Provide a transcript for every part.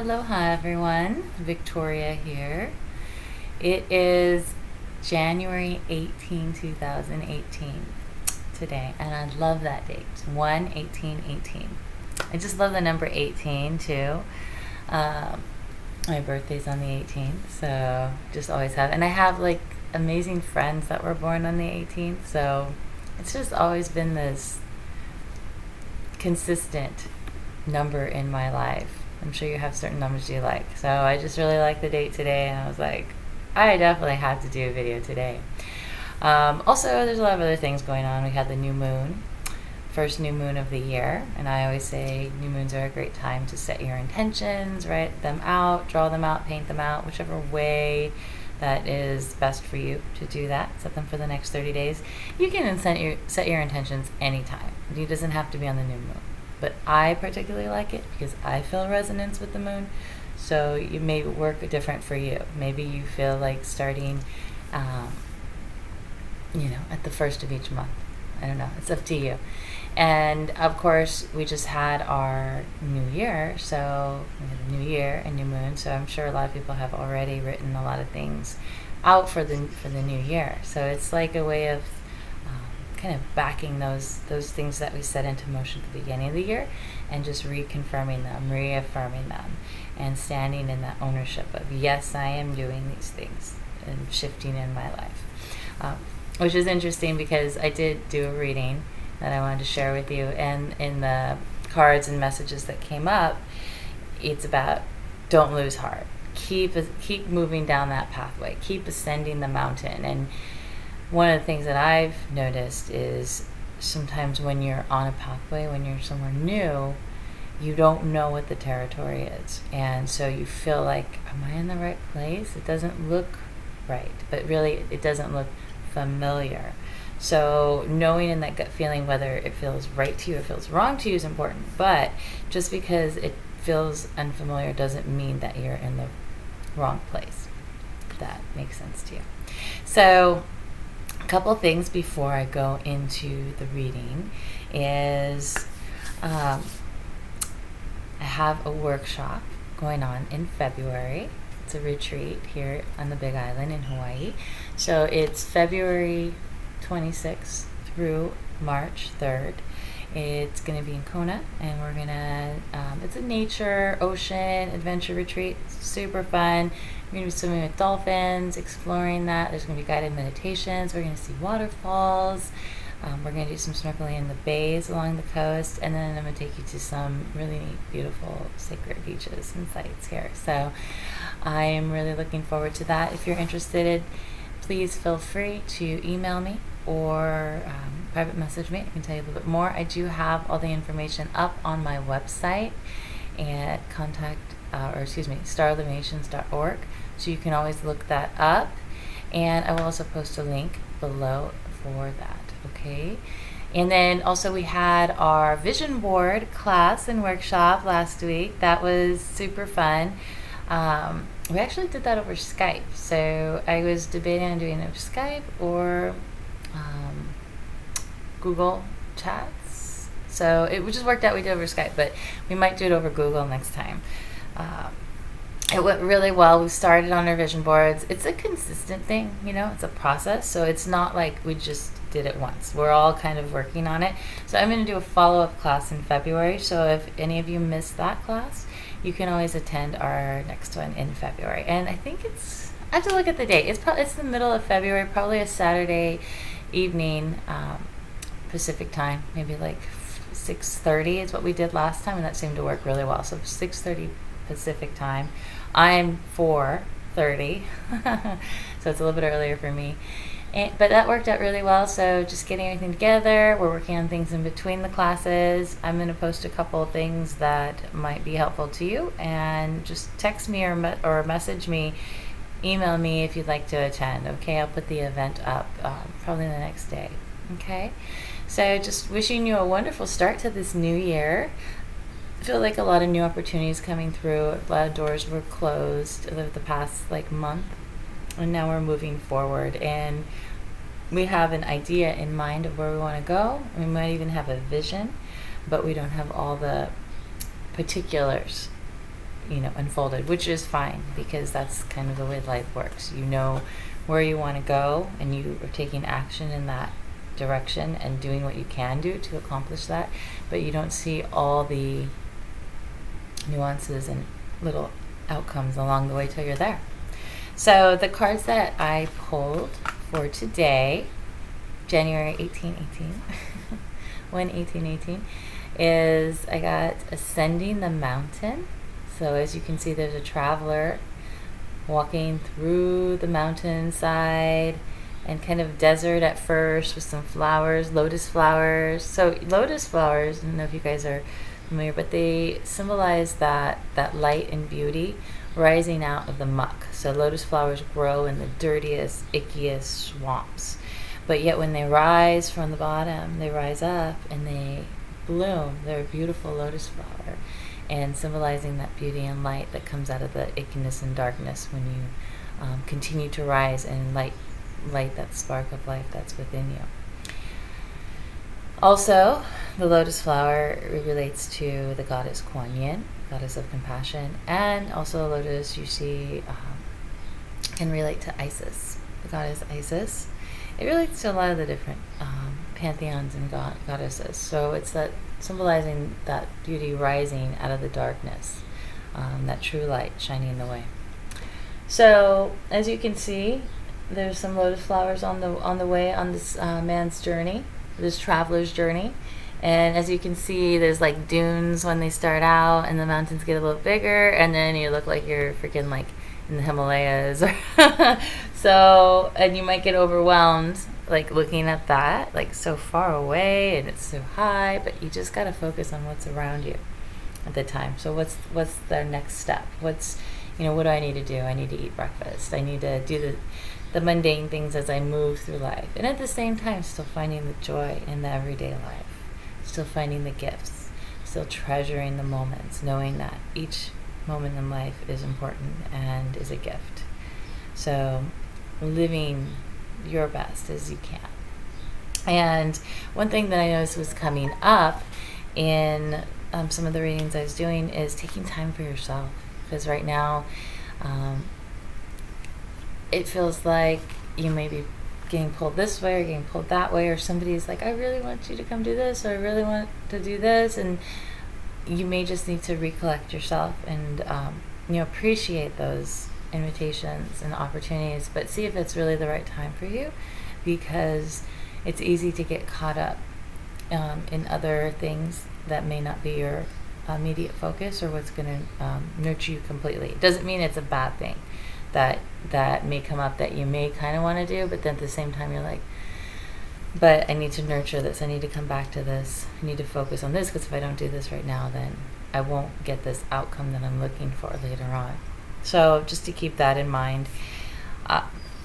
Aloha everyone, Victoria here. It is January 18, 2018 today, and I love that date, 1/18/18. I just love the number 18 too. My birthday's on the 18th, so just always have, and I have like amazing friends that were born on the 18th, so it's just always been this consistent number in my life. I'm sure you have certain numbers you like. So I just really like the date today, and I was like, I definitely have to do a video today. Also, there's a lot of other things going on. We had the new moon, first new moon of the year, and I always say new moons are a great time to set your intentions, write them out, draw them out, paint them out, whichever way that is best for you to do that. Set them for the next 30 days. You can set your intentions anytime. It doesn't have to be on the new moon. But I particularly like it because I feel resonance with the moon. So you may work different for you. Maybe you feel like starting, at the first of each month. I don't know. It's up to you. And of course, we just had our new year. So we had a new year and new moon. So I'm sure a lot of people have already written a lot of things out for the new year. So it's like a way of kind of backing those things that we set into motion at the beginning of the year and just reconfirming them, reaffirming them, and standing in that ownership of, yes, I am doing these things and shifting in my life. Which is interesting because I did do a reading that I wanted to share with you, and in the cards and messages that came up, it's about don't lose heart. Keep moving down that pathway. Keep ascending the mountain. And one of the things that I've noticed is sometimes when you're on a pathway, when you're somewhere new, you don't know what the territory is. And so you feel like, am I in the right place? It doesn't look right, but really it doesn't look familiar. So knowing in that gut feeling whether it feels right to you or feels wrong to you is important. But just because it feels unfamiliar doesn't mean that you're in the wrong place. If that makes sense to you. So a couple things before I go into the reading is I have a workshop going on in February. It's a retreat here on the Big Island in Hawaii. So it's February 26th through March 3rd. It's going to be in Kona, and we're going to, it's a nature, ocean, adventure retreat. It's super fun. We're going to be swimming with dolphins, exploring that. There's going to be guided meditations. We're going to see waterfalls. We're going to do some snorkeling in the bays along the coast, and then I'm going to take you to some really neat, beautiful, sacred beaches and sites here. So I am really looking forward to that. If you're interested, please feel free to email me or private message me. I can tell you a little bit more. I do have all the information up on my website at starlimations.org, so you can always look that up, and I will also post a link below for that. Okay, and then also we had our vision board class and workshop last week. That was super fun. We actually did that over Skype, so I was debating on doing it over Skype or Google Chats. So it just worked out we did it over Skype, but we might do it over Google next time. It went really well. We started on our vision boards. It's a consistent thing, it's a process. So it's not like we just did it once. We're all kind of working on it. So I'm going to do a follow-up class in February. So if any of you missed that class, you can always attend our next one in February. And I think I have to look at the date. It's the middle of February, probably a Saturday evening, Pacific time, maybe like 6:30 is what we did last time, and that seemed to work really well. So 6:30 Pacific time. I'm 4:30, so it's a little bit earlier for me. But that worked out really well, so just getting everything together. We're working on things in between the classes. I'm going to post a couple of things that might be helpful to you, and just text me or message me, email me if you'd like to attend. Okay, I'll put the event up probably the next day. Okay, so just wishing you a wonderful start to this new year. I feel like a lot of new opportunities coming through. A lot of doors were closed over the past month, and now we're moving forward, and we have an idea in mind of where we want to go. We might even have a vision, but we don't have all the particulars unfolded, which is fine because that's kind of the way life works. You know where you want to go, and you are taking action in that direction and doing what you can do to accomplish that, but you don't see all the nuances and little outcomes along the way till you're there. So the cards that I pulled for today, January 1818, 1/18/18, is I got Ascending the Mountain. So as you can see, there's a traveler walking through the mountainside and kind of desert at first with some flowers, lotus flowers. So lotus flowers, I don't know if you guys are familiar, but they symbolize that light and beauty rising out of the muck. So lotus flowers grow in the dirtiest, ickiest swamps. But yet when they rise from the bottom, they rise up and they bloom. They're a beautiful lotus flower, and symbolizing that beauty and light that comes out of the ickiness and darkness when you continue to rise and light that spark of life that's within you. Also, the lotus flower relates to the goddess Kuan Yin, goddess of compassion, and also lotus you see can relate to Isis, the goddess Isis. It relates to a lot of the different pantheons and goddesses. So it's that symbolizing that beauty rising out of the darkness, that true light shining the way. So as you can see, there's some lotus flowers on the way on this man's journey, this traveler's journey. And as you can see, there's like dunes when they start out, and the mountains get a little bigger, and then you look like you're freaking like in the Himalayas. So, and you might get overwhelmed like looking at that, like so far away and it's so high, but you just got to focus on what's around you at the time. So what's the next step? What do I need to do? I need to eat breakfast. I need to do the mundane things as I move through life. And at the same time, still finding the joy in the everyday life. Still finding the gifts. Still treasuring the moments, knowing that each moment in life is important and is a gift. So living your best as you can. And one thing that I noticed was coming up in some of the readings I was doing is taking time for yourself. Because right now, it feels like you may be getting pulled this way or getting pulled that way, or somebody's like, I really want you to come do this, or I really want to do this, and you may just need to recollect yourself and appreciate those invitations and opportunities, but see if it's really the right time for you, because it's easy to get caught up in other things that may not be your immediate focus or what's going to nurture you completely. It doesn't mean it's a bad thing that may come up that you may kind of want to do, but then at the same time you're like, but I need to nurture this, I need to come back to this, I need to focus on this, because if I don't do this right now, then I won't get this outcome that I'm looking for later on. So just to keep that in mind.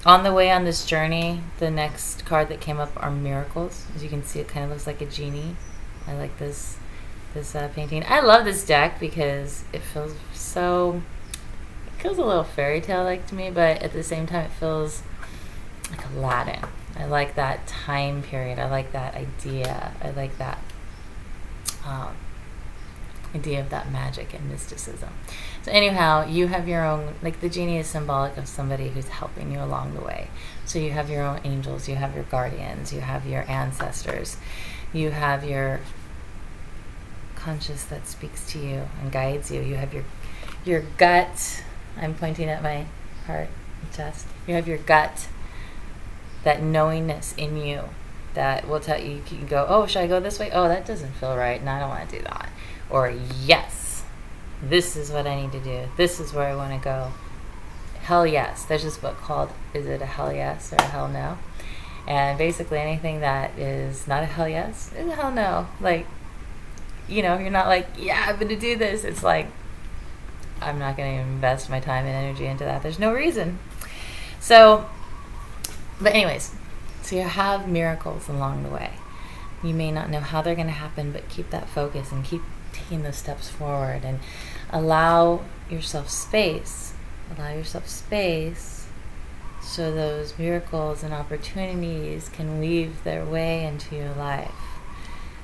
On the way on this journey, the next card that came up are miracles. As you can see, it kind of looks like a genie. I like this painting. I love this deck because it feels a little fairy tale like to me, but at the same time it feels like Aladdin. I like that time period. I like that idea. I like that idea of that magic and mysticism. So anyhow, you have your own, like the genie is symbolic of somebody who's helping you along the way. So you have your own angels, you have your guardians, you have your ancestors, you have your conscious that speaks to you and guides you. You have your gut. I'm pointing at my heart and chest. You have your gut, that knowingness in you that will tell you, you can go, oh, should I go this way? Oh, that doesn't feel right. No, I don't want to do that. Or yes, this is what I need to do. This is where I want to go. Hell yes. There's this book called, is it a hell yes or a hell no? And basically anything that is not a hell yes is a hell no. Like, you're not like, yeah, I'm going to do this. It's like, I'm not going to invest my time and energy into that. There's no reason. So, but anyways, so you have miracles along the way. You may not know how they're going to happen, but keep that focus and keep taking those steps forward and allow yourself space. Allow yourself space so those miracles and opportunities can weave their way into your life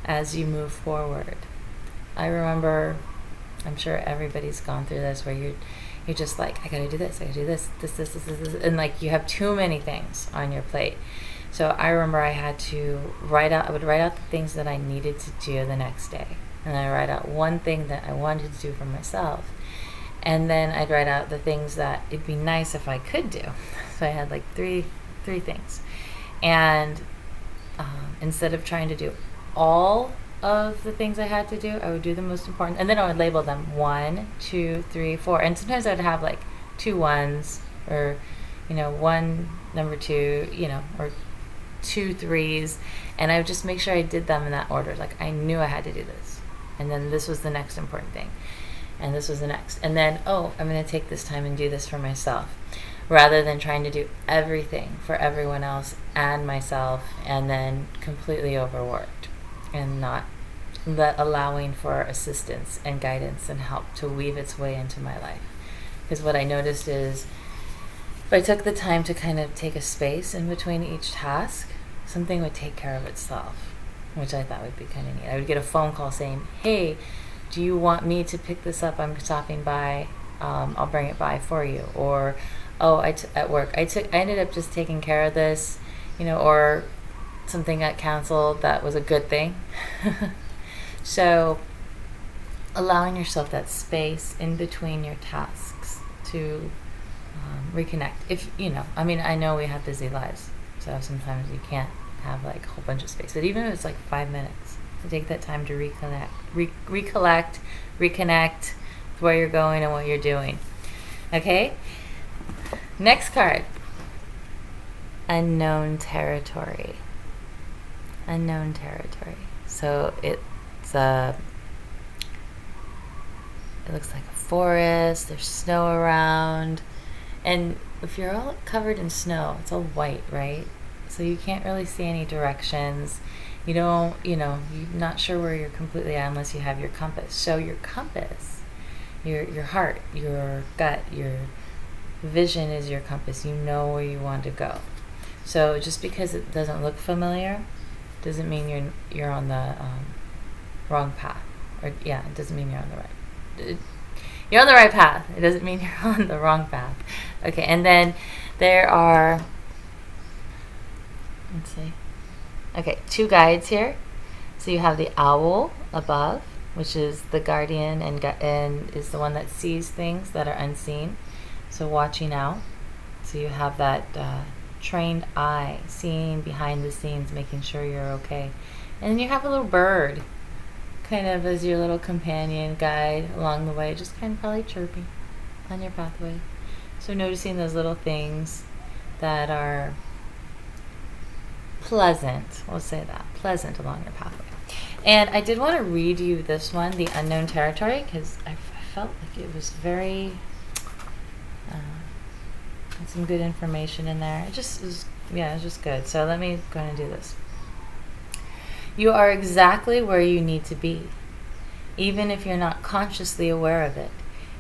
as you move forward. I remember I'm sure everybody's gone through this, where you're just like, I gotta do this, I gotta do this, and like you have too many things on your plate. So I remember I had to I would write out the things that I needed to do the next day. And I write out one thing that I wanted to do for myself. And then I'd write out the things that it'd be nice if I could do. So I had like three things. And instead of trying to do all of the things I had to do, I would do the most important. And then I would label them 1, 2, 3, 4. And sometimes I'd have like 2 1s, or, 1 number 2, or 2 3s. And I would just make sure I did them in that order. Like I knew I had to do this. And then this was the next important thing. And this was the next. And then, I'm going to take this time and do this for myself, rather than trying to do everything for everyone else and myself, and then completely overworked and not allowing for assistance and guidance and help to weave its way into my life. Because what I noticed is, if I took the time to kind of take a space in between each task, something would take care of itself, which I thought would be kind of neat. I would get a phone call saying, hey, do you want me to pick this up? I'm stopping by. I'll bring it by for you. Or, at work, I ended up just taking care of this, or something got canceled. That was a good thing. So allowing yourself that space in between your tasks to reconnect. If, I know we have busy lives, so sometimes you can't have like a whole bunch of space. But even if it's like 5 minutes, to take that time to reconnect with where you're going and what you're doing. Okay? Next card. Unknown territory. Unknown territory. So it looks like a forest. There's snow around. And if you're all covered in snow, it's all white, right? So you can't really see any directions. You're not sure where you're completely at unless you have your compass. So your compass, your heart, your gut, your vision is your compass. You know where you want to go. So just because it doesn't look familiar doesn't mean you're on the wrong path. It doesn't mean you're on the right. You're on the right path. It doesn't mean you're on the wrong path. Okay, and then there are, let's see. Okay, 2 guides here. So you have the owl above, which is the guardian and is the one that sees things that are unseen. So watching out. So you have that trained eye, seeing behind the scenes, making sure you're okay. And then you have a little bird, kind of as your little companion guide along the way, just kind of probably chirping on your pathway. So noticing those little things that are pleasant, we'll say that, pleasant along your pathway. And I did want to read you this one, The Unknown Territory, because I felt like it was very, had some good information in there. It was just good. So let me go and do this. You are exactly where you need to be, even if you're not consciously aware of it.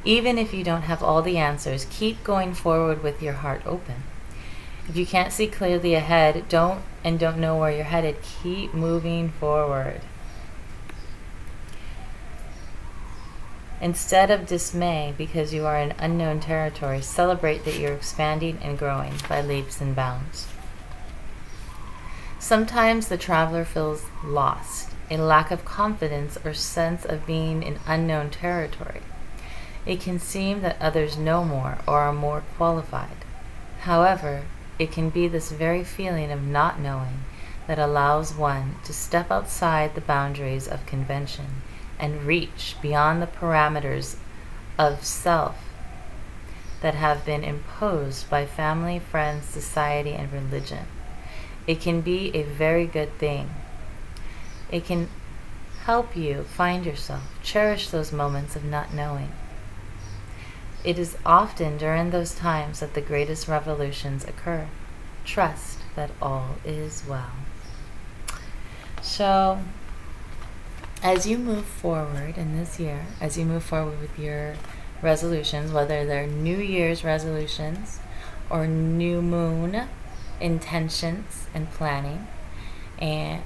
Even if you don't have all the answers, keep going forward with your heart open. If you can't see clearly ahead, don't know where you're headed, keep moving forward. Instead of dismay because you are in unknown territory, celebrate that you're expanding and growing by leaps and bounds. Sometimes the traveler feels lost, a lack of confidence or sense of being in unknown territory. It can seem that others know more or are more qualified. However, it can be this very feeling of not knowing that allows one to step outside the boundaries of convention and reach beyond the parameters of self that have been imposed by family, friends, society, and religion. It can be a very good thing. It can help you find yourself, cherish those moments of not knowing. It is often during those times that the greatest revolutions occur. Trust that all is well. So, as you move forward in this year, as you move forward with your resolutions, whether they're New Year's resolutions or new moon intentions and planning, and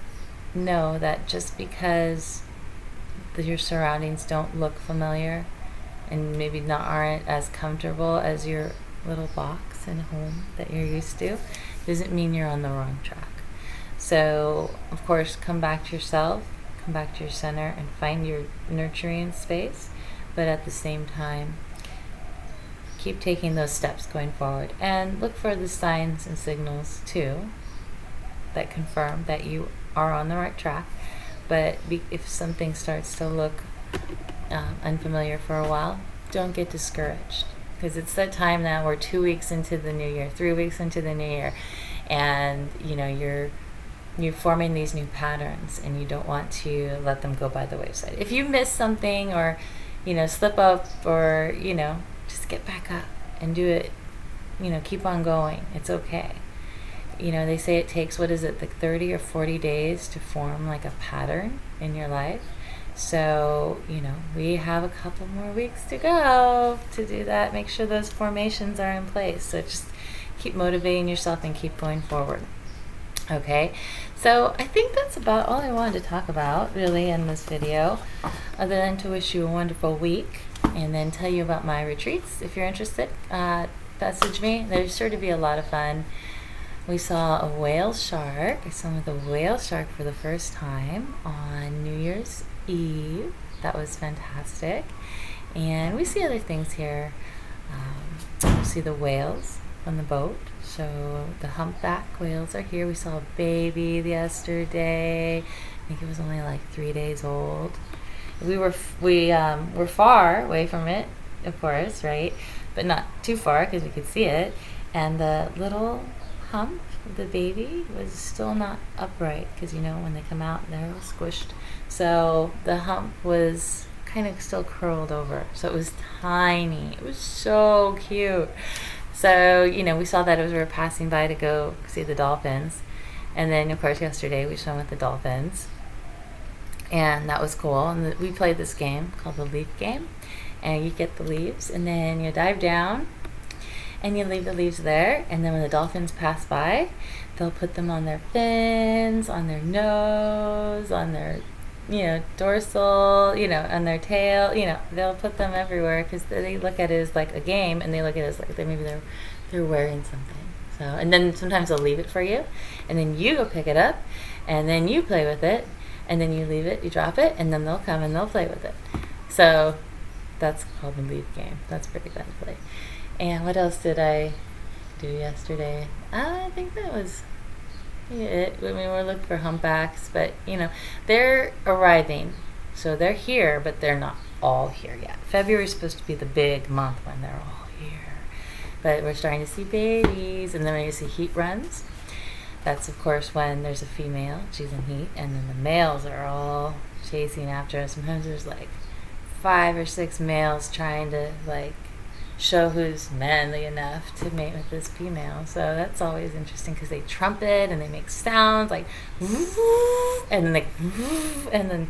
know that just because your surroundings don't look familiar and maybe not aren't as comfortable as your little box and home that you're used to, doesn't mean you're on the wrong track. So, of course, come back to yourself, come back to your center, and find your nurturing space. But at the same time, keep taking those steps going forward. And look for the signs and signals, too, that confirm that you are on the right track. But if something starts to look unfamiliar for a while, don't get discouraged. Because it's that time now, we're 2 weeks into the new year, 3 weeks into the new year, and you're forming these new patterns, and you don't want to let them go by the wayside. If you miss something, or slip up, or just get back up and do it, keep on going. It's okay. They say it takes, what is it, like 30 or 40 days to form like a pattern in your life. So, we have a couple more weeks to go to do that. Make sure those formations are in place. So just keep motivating yourself and keep going forward. Okay, so I think that's about all I wanted to talk about really in this video, other than to wish you a wonderful week and then tell you about my retreats. If you're interested, message me. There's sure to be a lot of fun. We saw a whale shark. I saw the whale shark for the first time on New Year's Eve. That was fantastic. And we see other things here. We see the whales on the boat. So the humpback whales are here. We saw a baby yesterday. I think it was only like 3 days old. We were far away from it, of course, right? But not too far because we could see it. And the little hump of the baby was still not upright because when they come out, they're all squished. So the hump was kind of still curled over. So it was tiny. It was so cute. So, we saw that as we were passing by to go see the dolphins. And then, of course, yesterday we swam with the dolphins. And that was cool. And we played this game called the leaf game. And you get the leaves, and then you dive down, and you leave the leaves there. And then when the dolphins pass by, they'll put them on their fins, on their nose, on their dorsal, on their tail, they'll put them everywhere because they look at it as like a game, and they look at it as like they're wearing something. So, and then sometimes they'll leave it for you, and then you go pick it up, and then you play with it, and then you leave it, you drop it, and then they'll come and they'll play with it. So that's called the leaf game. That's pretty fun to play. And what else did I do yesterday? I think that was it. I mean, we're looking for humpbacks, but they're arriving, so they're here, but they're not all here yet. February is supposed to be the big month when they're all here, but we're starting to see babies, and then when you see heat runs, that's of course when there's a female, she's in heat, and then the males are all chasing after us. Sometimes there's like 5 or 6 males trying to show who's manly enough to mate with this female. So that's always interesting because they trumpet and they make sounds like and then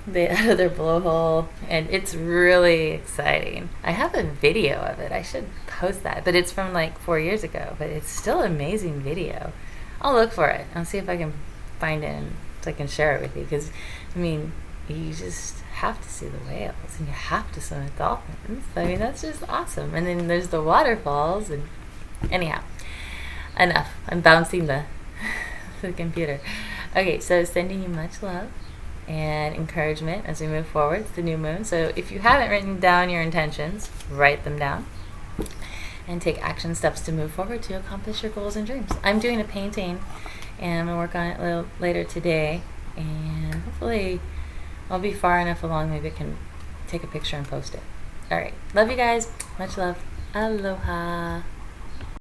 they out of their blowhole, and it's really exciting. I have a video of it. I should post that, but it's from like 4 years ago, but it's still an amazing video. I'll look for it. I'll see if I can find it so I can share it with you, because you just have to see the whales, and you have to swim with dolphins. That's just awesome. And then there's the waterfalls, and anyhow, enough. I'm bouncing the computer. Okay, so sending you much love and encouragement as we move forward. It's the new moon, so if you haven't written down your intentions, write them down and take action steps to move forward to accomplish your goals and dreams. I'm doing a painting, and I'm going to work on it a little later today, and hopefully I'll be far enough along, maybe I can take a picture and post it. All right. Love you guys. Much love. Aloha.